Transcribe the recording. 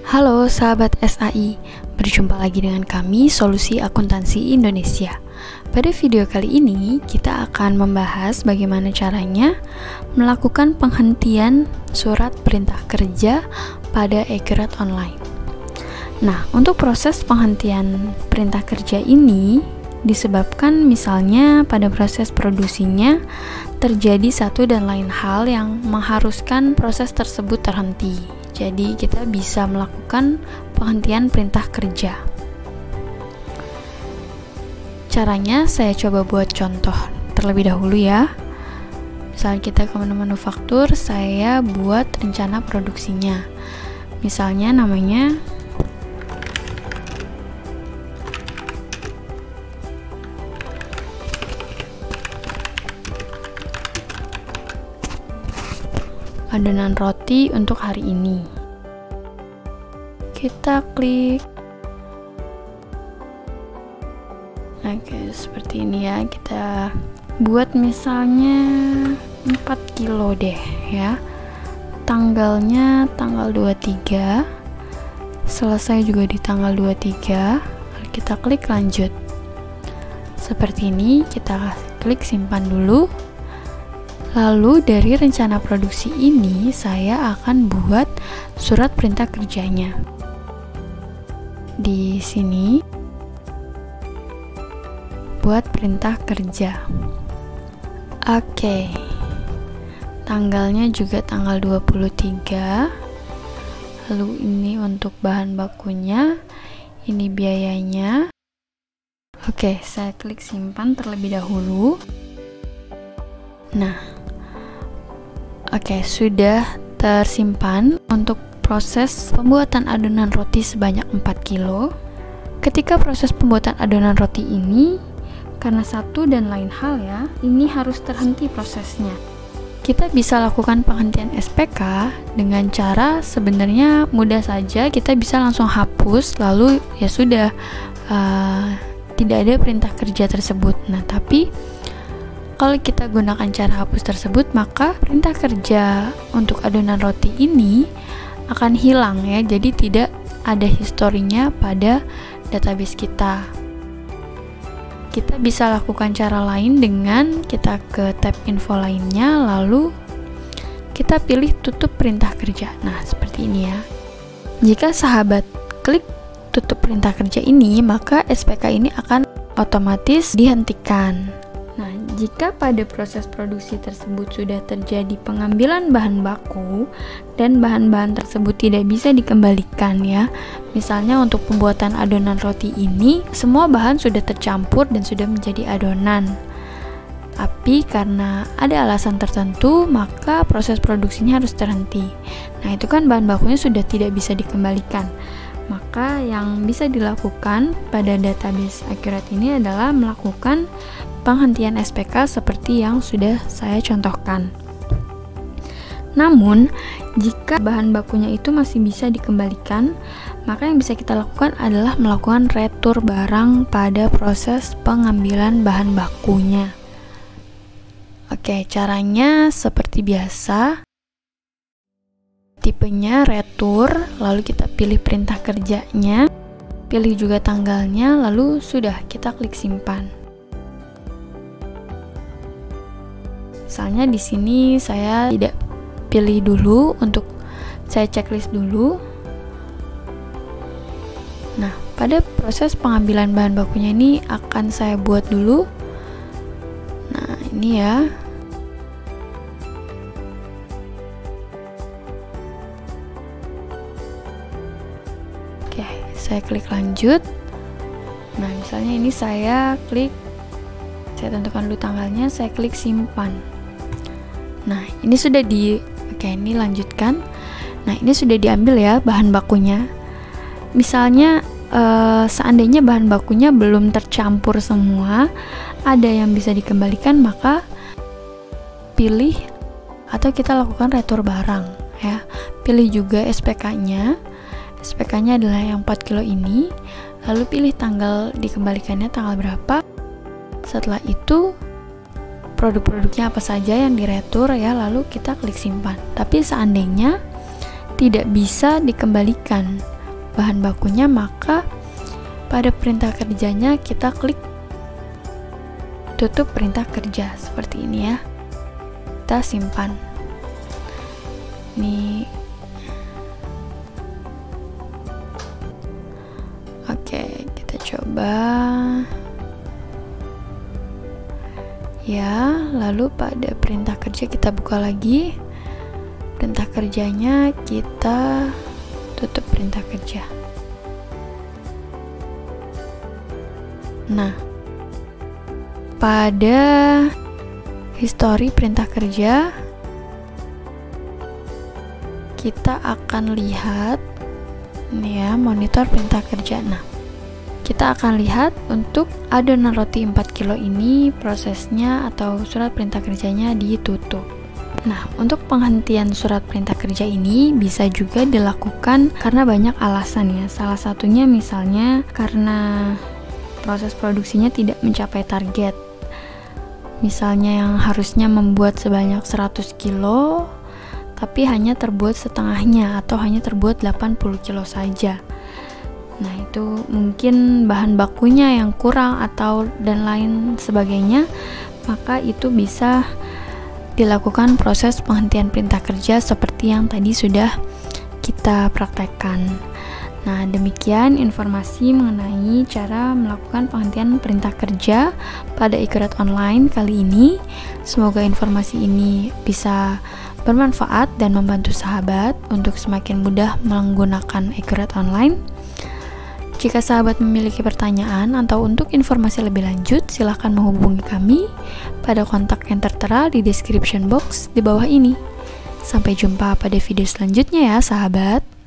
Halo sahabat SAI, berjumpa lagi dengan kami Solusi Akuntansi Indonesia. Pada video kali ini kita akan membahas bagaimana caranya melakukan penghentian surat perintah kerja pada Accurate Online. Nah, untuk proses penghentian perintah kerja ini disebabkan misalnya pada proses produksinya terjadi satu dan lain hal yang mengharuskan proses tersebut terhenti. Jadi kita bisa melakukan penghentian perintah kerja. Caranya saya coba buat contoh terlebih dahulu ya. Misalnya kita ke menu manufaktur, saya buat rencana produksinya. Misalnya namanya adonan roti untuk hari ini. Kita klik. Oke, seperti ini ya. Kita buat misalnya 4 kilo deh ya. Tanggalnya tanggal 23. Selesai juga di tanggal 23. Lalu kita klik lanjut. Seperti ini, kita klik simpan dulu. Lalu dari rencana produksi ini saya akan buat surat perintah kerjanya. Di sini buat perintah kerja. Oke. Tanggalnya juga tanggal 23. Lalu ini untuk bahan bakunya, ini biayanya. Oke, saya klik simpan terlebih dahulu. Nah, oke, sudah tersimpan untuk proses pembuatan adonan roti sebanyak 4 kilo. Ketika proses pembuatan adonan roti ini, karena satu dan lain hal ya, ini harus terhenti prosesnya. Kita bisa lakukan penghentian SPK dengan cara sebenarnya mudah saja, kita bisa langsung hapus, lalu ya sudah, tidak ada perintah kerja tersebut. Nah, tapi kalau kita gunakan cara hapus tersebut, maka perintah kerja untuk adonan roti ini akan hilang ya. Jadi tidak ada historinya pada database kita. Kita bisa lakukan cara lain dengan kita ke tab info lainnya, lalu kita pilih tutup perintah kerja. Nah, seperti ini ya. Jika sahabat klik tutup perintah kerja ini, maka SPK ini akan otomatis dihentikan. Nah, jika pada proses produksi tersebut sudah terjadi pengambilan bahan baku dan bahan-bahan tersebut tidak bisa dikembalikan ya. Misalnya untuk pembuatan adonan roti ini, semua bahan sudah tercampur dan sudah menjadi adonan. Tapi karena ada alasan tertentu, maka proses produksinya harus terhenti. Nah, itu kan bahan bakunya sudah tidak bisa dikembalikan. Maka yang bisa dilakukan pada database Accurate ini adalah melakukan penghentian SPK seperti yang sudah saya contohkan. Namun, jika bahan bakunya itu masih bisa dikembalikan, maka yang bisa kita lakukan adalah melakukan retur barang pada proses pengambilan bahan bakunya. Oke, caranya seperti biasa. Tipenya retur, lalu kita pilih perintah kerjanya, pilih juga tanggalnya, lalu sudah kita klik simpan. Misalnya di sini saya tidak pilih dulu, untuk saya checklist dulu. Nah, pada proses pengambilan bahan bakunya ini akan saya buat dulu. Nah, ini ya. Oke, saya klik lanjut. Nah, misalnya ini saya tentukan dulu tanggalnya, saya klik simpan. Nah, ini sudah ini lanjutkan. Nah, ini sudah diambil ya bahan bakunya. Misalnya seandainya bahan bakunya belum tercampur semua, ada yang bisa dikembalikan, maka pilih atau kita lakukan retur barang ya. Pilih juga SPK-nya. SPK-nya adalah yang 4 kilo ini. Lalu pilih tanggal dikembalikannya tanggal berapa. Setelah itu produk-produknya apa saja yang diretur ya, lalu kita klik simpan. Tapi seandainya tidak bisa dikembalikan, bahan bakunya, maka pada perintah kerjanya kita klik tutup perintah kerja seperti ini ya. Kita simpan. Nih. Oke, kita coba. Ya, lalu pada perintah kerja kita buka lagi. Perintah kerjanya kita tutup perintah kerja. Nah, pada histori perintah kerja kita akan lihat ini ya, monitor perintah kerja. Nah, kita akan lihat untuk adonan roti 4 kilo ini prosesnya atau surat perintah kerjanya ditutup. Nah, untuk penghentian surat perintah kerja ini bisa juga dilakukan karena banyak alasan ya. Salah satunya misalnya karena proses produksinya tidak mencapai target. Misalnya yang harusnya membuat sebanyak 100 kilo tapi hanya terbuat setengahnya atau hanya terbuat 80 kilo saja. Nah, itu mungkin bahan bakunya yang kurang atau dan lain sebagainya, maka itu bisa dilakukan proses penghentian perintah kerja seperti yang tadi sudah kita praktekkan. Nah, demikian informasi mengenai cara melakukan penghentian perintah kerja pada e-Kuret online kali ini. Semoga informasi ini bisa bermanfaat dan membantu sahabat untuk semakin mudah menggunakan e-Kuret online. Jika sahabat memiliki pertanyaan atau untuk informasi lebih lanjut, silahkan menghubungi kami pada kontak yang tertera di description box di bawah ini. Sampai jumpa pada video selanjutnya ya sahabat.